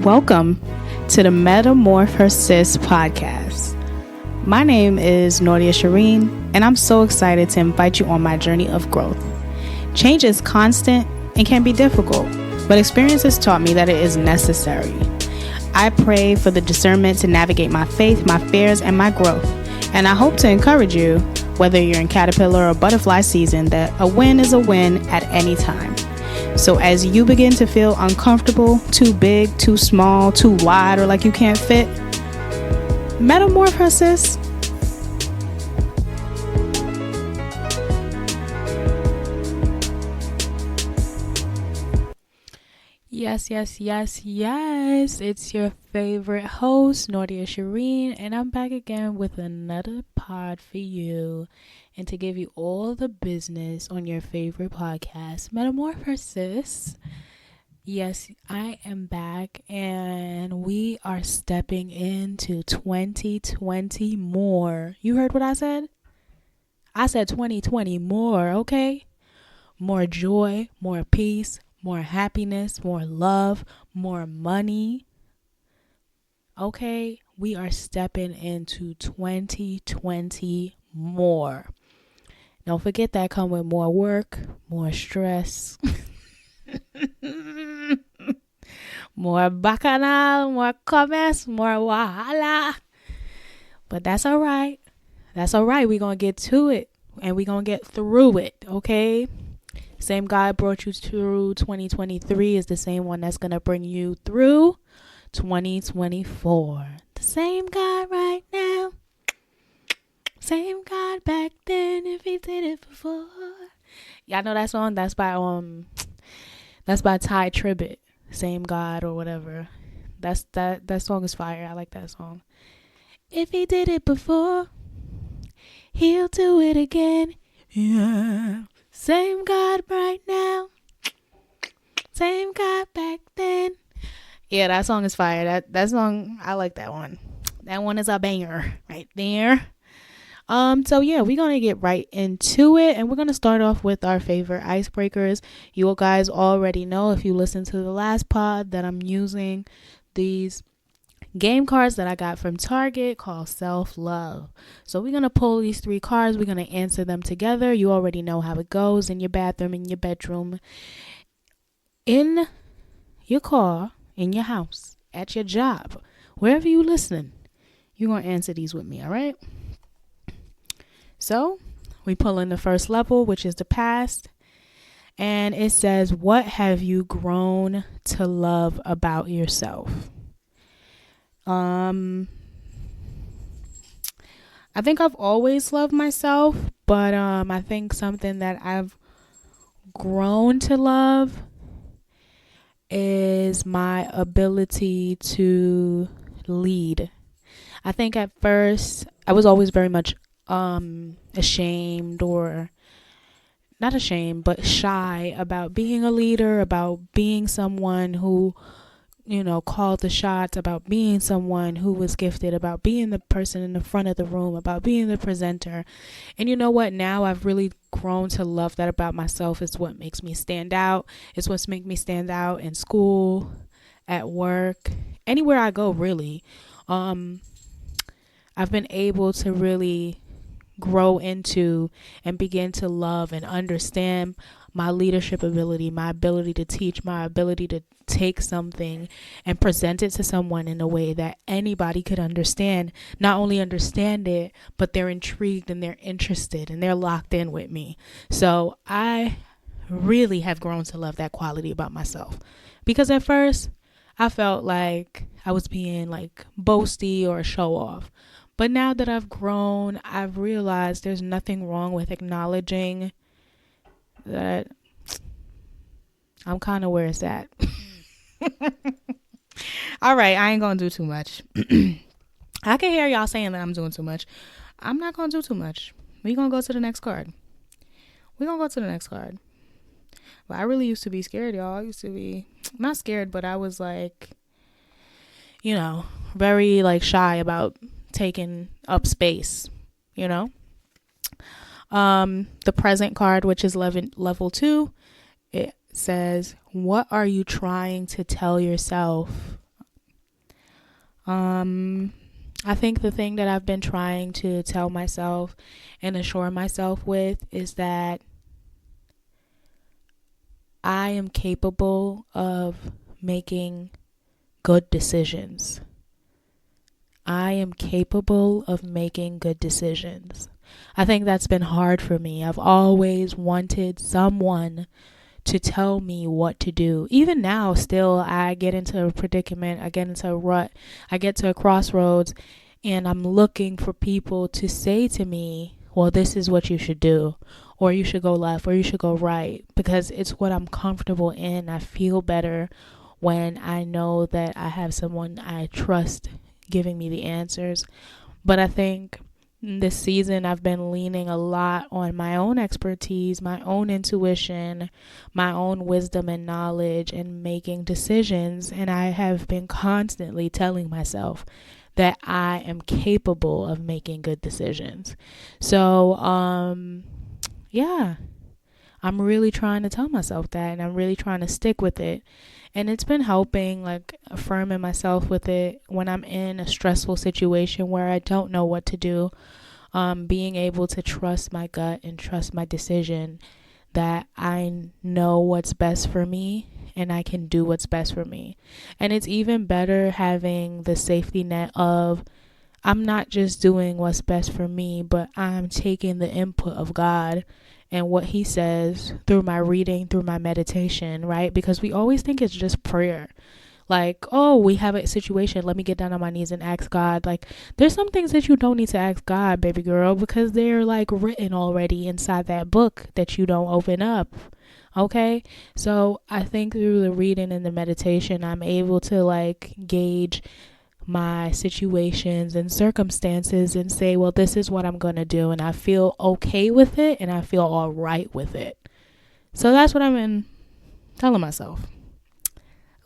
Welcome to the MetamorphHERsis podcast. My name is Nordeeyuh Sherene, and I'm so excited to invite you on my journey of growth. Change is constant and can be difficult, but experience has taught me that it is necessary. I pray for the discernment to navigate my faith, my fears, and my growth, and I hope to encourage you, whether you're in caterpillar or butterfly season, that a win is a win at any time. So as you begin to feel uncomfortable, too big, too small, too wide, or like you can't fit, MetamorphHERsis. Yes. It's your favorite host, Nordeeyuh Sherene, and I'm back again with another pod for you and to give you all the business on your favorite podcast, MetamorphHERsis. Yes, I am back, and we are stepping into 2020 more. You heard what I said? I said 2020 more, okay? More joy, more peace, more happiness, more love, more money. Okay, we are stepping into 2020 more. Don't forget that come with more work, more stress, more bacchanal, more commerce, more wahala. But that's all right. That's all right. We're going to get to it and we're going to get through it, okay? Same God brought you through 2023 is the same one that's going to bring you through 2024. The same God right now. Same God back then if he did it before. Y'all know that song? That's by Ty Tribbett. Same God or whatever. That song is fire. I like that song. If he did it before, he'll do it again. Yeah. Same God right now. Same God back then. Yeah, that song is fire. That song, I like that one. That one is a banger right there. So yeah, we're going to get right into it, and we're going to start off with our favorite icebreakers. You guys already know, if you listen to the last pod, that I'm using these game cards that I got from Target called Self-Love. So we're going to pull these 3 cards. We're going to answer them together. You already know how it goes in your bathroom, in your bedroom, in your car, in your house, at your job, wherever you listen. You're going to answer these with me, all right? So we pull in the first level, which is the past. And it says, what have you grown to love about yourself? I think I've always loved myself, but I think something that I've grown to love is my ability to lead. I think at first I was always very much ashamed, or not ashamed, but shy about being a leader, about being someone who, called the shots, about being someone who was gifted, about being the person in the front of the room, about being the presenter. And you know what? Now I've really grown to love that about myself. It's what makes me stand out. It's what's made me stand out in school, at work, anywhere I go, really. I've been able to really grow into and begin to love and understand my leadership ability, my ability to teach, my ability to take something and present it to someone in a way that anybody could understand. Not only understand it, but they're intrigued and they're interested and they're locked in with me. So I really have grown to love that quality about myself, because at first I felt like I was being like boasty or a show off. But now that I've grown, I've realized there's nothing wrong with acknowledging that I'm kind of where it's at. All right, I ain't going to do too much. I can hear y'all saying that I'm doing too much. I'm not going to do too much. We're going to go to the next card. But I really used to be scared, y'all. I used to be, not scared, but I was like, very like shy about taking up space, the present card, which is level 2, it says, what are you trying to tell yourself I think the thing that I've been trying to tell myself and assure myself with is that I am capable of making good decisions. I am capable of making good decisions. I think that's been hard for me. I've always wanted someone to tell me what to do. Even now, still, I get into a predicament, I get into a rut, I get to a crossroads, and I'm looking for people to say to me, well, this is what you should do, or you should go left, or you should go right, because it's what I'm comfortable in. I feel better when I know that I have someone I trust giving me the answers. But I think this season I've been leaning a lot on my own expertise, my own intuition, my own wisdom and knowledge, and making decisions. And I have been constantly telling myself that I am capable of making good decisions. So, yeah, I'm really trying to tell myself that, and I'm really trying to stick with it. And it's been helping, like, affirming myself with it when I'm in a stressful situation where I don't know what to do. Being able to trust my gut and trust my decision that I know what's best for me and I can do what's best for me. And it's even better having the safety net of I'm not just doing what's best for me, but I'm taking the input of God and what he says through my reading, through my meditation, right? Because we always think it's just prayer. Like, oh, we have a situation, let me get down on my knees and ask God. Like, there's some things that you don't need to ask God, baby girl, because they're like written already inside that book that you don't open up. Okay? So I think through the reading and the meditation, I'm able to like gauge my situations and circumstances and say, well, this is what I'm going to do. And I feel okay with it and I feel all right with it. So that's what I've been telling myself.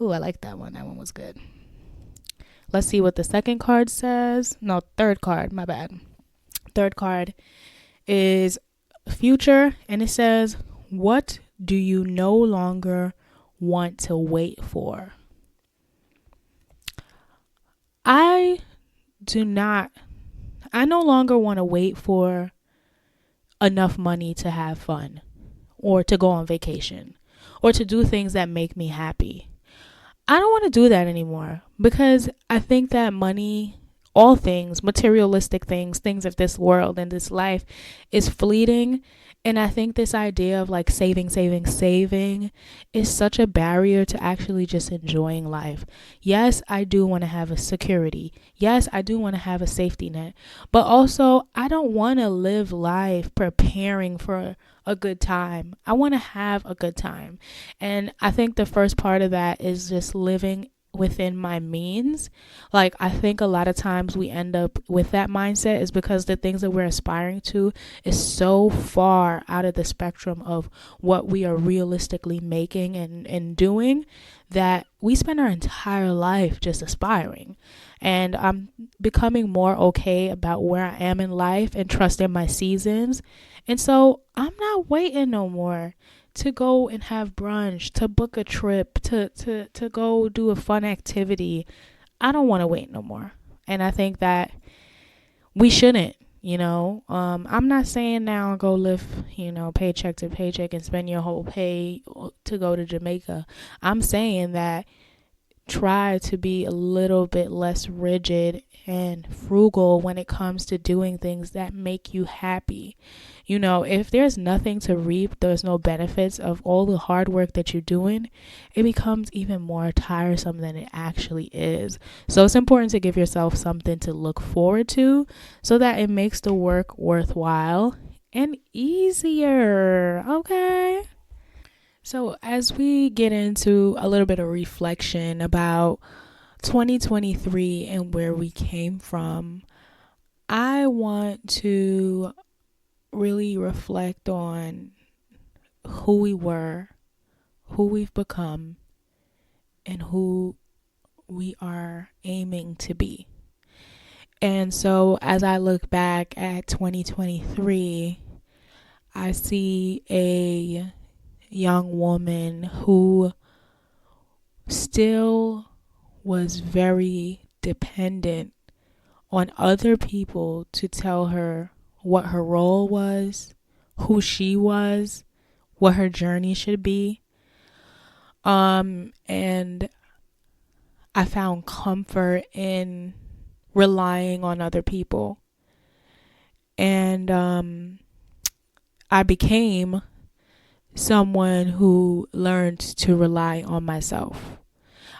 Ooh, I like that one. That one was good. Let's see what the second card says. No, third card. My bad. Third card is future. And it says, what do you no longer want to wait for? I no longer want to wait for enough money to have fun or to go on vacation or to do things that make me happy. I don't want to do that anymore because I think that money, all things, materialistic things, things of this world and this life is fleeting. And I think this idea of like saving is such a barrier to actually just enjoying life. Yes, I do want to have a security. Yes, I do want to have a safety net. But also, I don't want to live life preparing for a good time. I want to have a good time. And I think the first part of that is just living within my means. Like, I think a lot of times we end up with that mindset is because the things that we're aspiring to is so far out of the spectrum of what we are realistically making and doing that we spend our entire life just aspiring. And I'm becoming more okay about where I am in life and trusting my seasons. And so I'm not waiting no more to go and have brunch, to book a trip, to go do a fun activity. I don't want to wait no more. And I think that we shouldn't, I'm not saying now go live, paycheck to paycheck and spend your whole pay to go to Jamaica. I'm saying that try to be a little bit less rigid and frugal when it comes to doing things that make you happy. If there's nothing to reap, there's no benefits of all the hard work that you're doing, it becomes even more tiresome than it actually is. So it's important to give yourself something to look forward to so that it makes the work worthwhile and easier. Okay? So as we get into a little bit of reflection about 2023 and where we came from, I want to really reflect on who we were, who we've become, and who we are aiming to be. And so as I look back at 2023, I see a young woman who still was very dependent on other people to tell her what her role was, who she was, what her journey should be. And I found comfort in relying on other people. And I became someone who learned to rely on myself.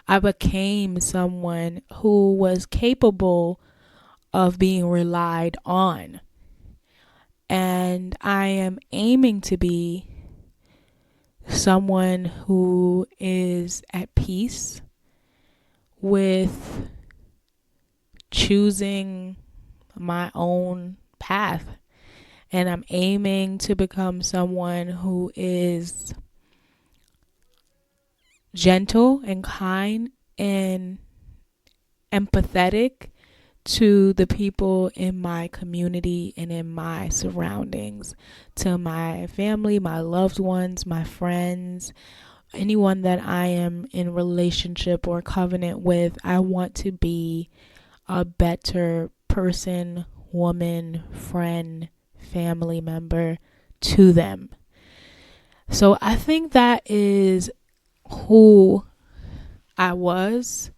I became someone who was capable of being relied on. And I am aiming to be someone who is at peace with choosing my own path. And I'm aiming to become someone who is gentle and kind and empathetic to the people in my community and in my surroundings, to my family, my loved ones, my friends, anyone that I am in relationship or covenant with. I want to be a better person, woman, friend, family member to them. So I think that is who I was,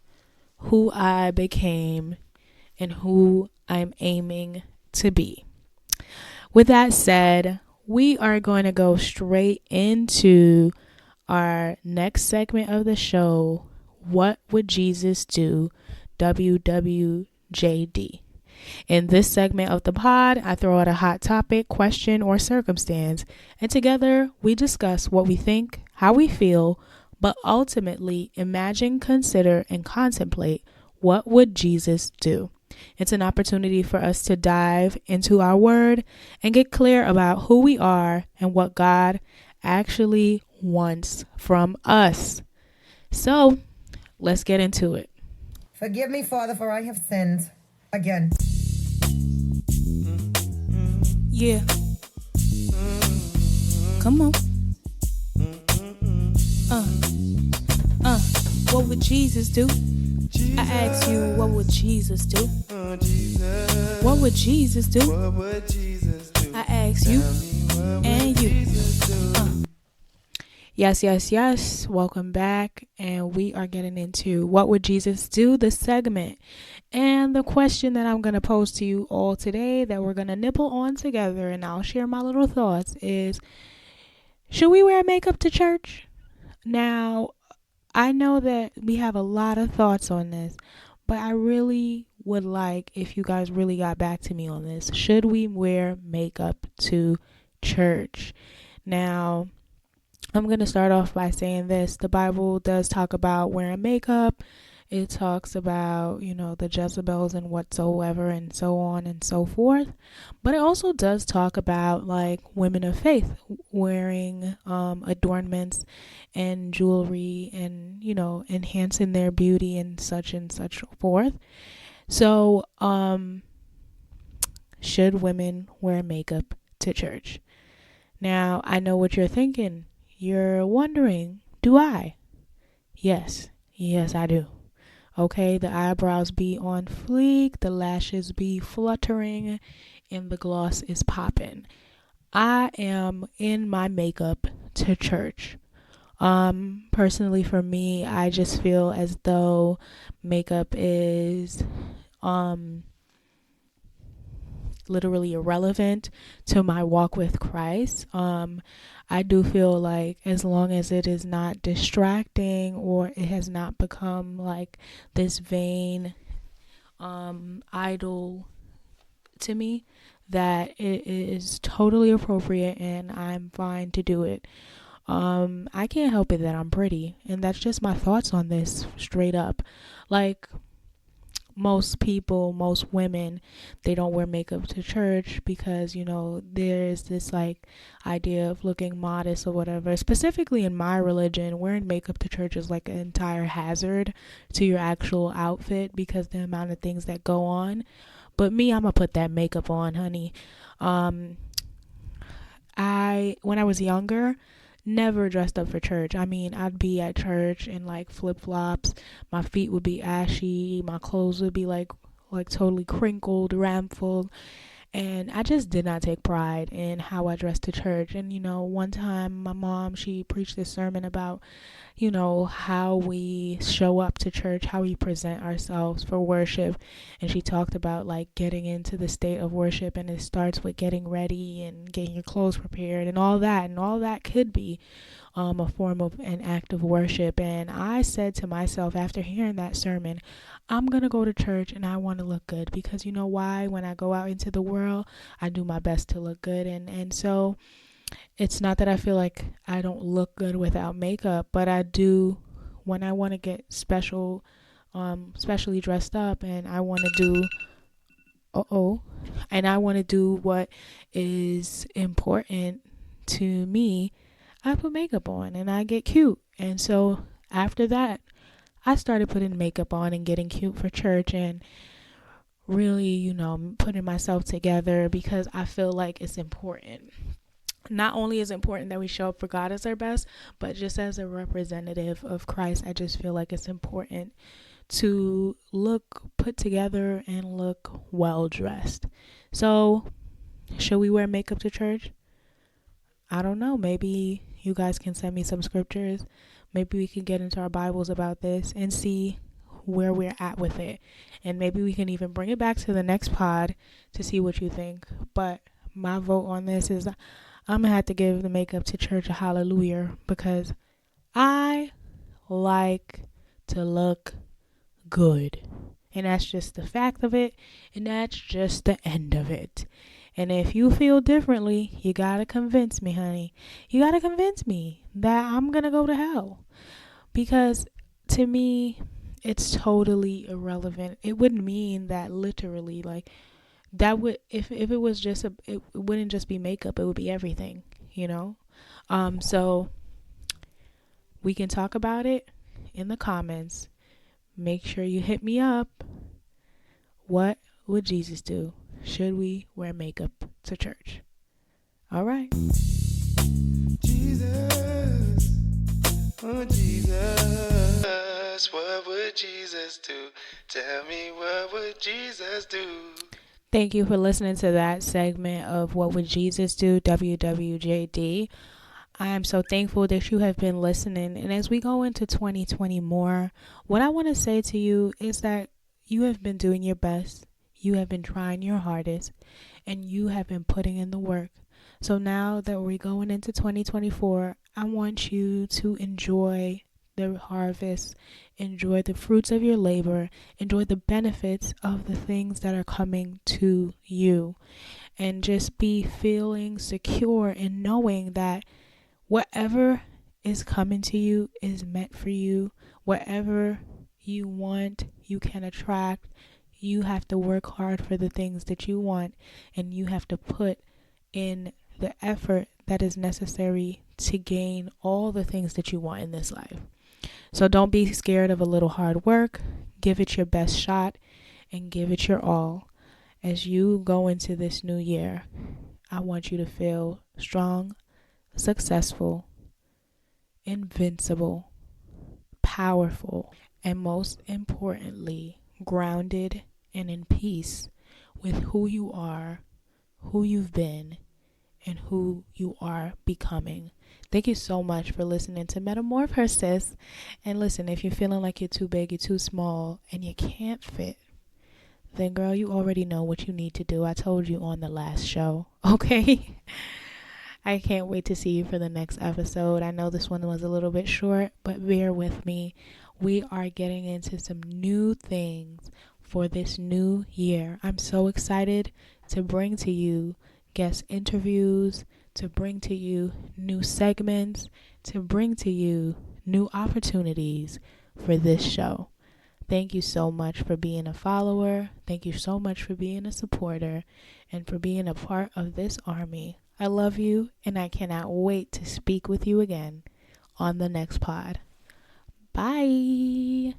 who I became, and who I'm aiming to be. With that said, we are going to go straight into our next segment of the show, What Would Jesus Do? WWJD. In this segment of the pod, I throw out a hot topic, question, or circumstance, and together we discuss what we think, how we feel, but ultimately imagine, consider, and contemplate what would Jesus do. It's an opportunity for us to dive into our word and get clear about who we are and what God actually wants from us. So, let's get into it. Forgive me, Father, for I have sinned again. Yeah. Come on. What would Jesus do? I ask you, what would Jesus do? What would Jesus do? I ask you and you. Yes. Welcome back. And we are getting into What Would Jesus Do? The segment. And the question that I'm going to pose to you all today that we're going to nibble on together, and I'll share my little thoughts, is, should we wear makeup to church? Now, I know that we have a lot of thoughts on this, but I really would like if you guys really got back to me on this. Should we wear makeup to church? Now, I'm going to start off by saying this. The Bible does talk about wearing makeup. It talks about, the Jezebels and whatsoever and so on and so forth. But it also does talk about like women of faith wearing adornments and jewelry and, enhancing their beauty and such forth. So, should women wear makeup to church? Now, I know what you're thinking. You're wondering, do I? Yes, I do. Okay, the eyebrows be on fleek, the lashes be fluttering, and the gloss is popping. I am in my makeup to church. Personally for me, I just feel as though makeup is literally irrelevant to my walk with Christ. I do feel like as long as it is not distracting or it has not become like this vain idol to me, that it is totally appropriate and I'm fine to do it. I can't help it that I'm pretty, and that's just my thoughts on this straight up. Like, most people, most women, they don't wear makeup to church because, there's this like idea of looking modest or whatever. Specifically in my religion, wearing makeup to church is like an entire hazard to your actual outfit because the amount of things that go on. But me, I'm gonna put that makeup on, honey. When I was younger, never dressed up for church. I mean, I'd be at church in like flip-flops. My feet would be ashy. My clothes would be like totally crinkled, ramful. And I just did not take pride in how I dressed to church. And, one time my mom, she preached this sermon about, how we show up to church, how we present ourselves for worship. And she talked about like getting into the state of worship, and it starts with getting ready and getting your clothes prepared and all that. And all that could be a form of an act of worship. And I said to myself, after hearing that sermon, I'm going to go to church and I want to look good, because you know why? When I go out into the world, I do my best to look good. And so it's not that I feel like I don't look good without makeup, but I do when I want to get specially dressed up, and I want to do what is important to me. I put makeup on and I get cute. And so after that, I started putting makeup on and getting cute for church, and really, putting myself together, because I feel like it's important. Not only is it important that we show up for God as our best, but just as a representative of Christ, I just feel like it's important to look put together and look well dressed. So, should we wear makeup to church? I don't know. Maybe you guys can send me some scriptures. Maybe we can get into our Bibles about this and see where we're at with it. And maybe we can even bring it back to the next pod to see what you think. But my vote on this is I'm going to have to give the makeup to church a hallelujah, because I like to look good. And that's just the fact of it. And that's just the end of it. And if you feel differently, you got to convince me, honey. You got to convince me that I'm going to go to hell. Because to me, it's totally irrelevant. It wouldn't mean that literally, like, that would, if it was just it wouldn't just be makeup, it would be everything, so we can talk about it in the comments. Make sure you hit me up. What would Jesus do? Should we wear makeup to church? All right. Jesus, oh Jesus, what would Jesus do? Tell me, what would Jesus do? Thank you for listening to that segment of What Would Jesus Do, WWJD. I am so thankful that you have been listening. And as we go into 2020 more, what I want to say to you is that you have been doing your best. You have been trying your hardest, and you have been putting in the work. So now that we're going into 2024, I want you to enjoy the harvest, enjoy the fruits of your labor, enjoy the benefits of the things that are coming to you, and just be feeling secure in knowing that whatever is coming to you is meant for you. Whatever you want, you can attract. You have to work hard for the things that you want, and you have to put in the effort that is necessary to gain all the things that you want in this life. So don't be scared of a little hard work. Give it your best shot and give it your all. As you go into this new year, I want you to feel strong, successful, invincible, powerful, and most importantly, grounded and in peace with who you are, who you've been, and who you are becoming. Thank you so much for listening to MetamorphHERsis. And listen, if you're feeling like you're too big, you're too small, and you can't fit, then girl, you already know what you need to do. I told you on the last show, okay? I can't wait to see you for the next episode. I know this one was a little bit short, but bear with me. We are getting into some new things for this new year. I'm so excited to bring to you guest interviews, to bring to you new segments, to bring to you new opportunities for this show. Thank you so much for being a follower. Thank you so much for being a supporter and for being a part of this army. I love you, and I cannot wait to speak with you again on the next pod. Bye.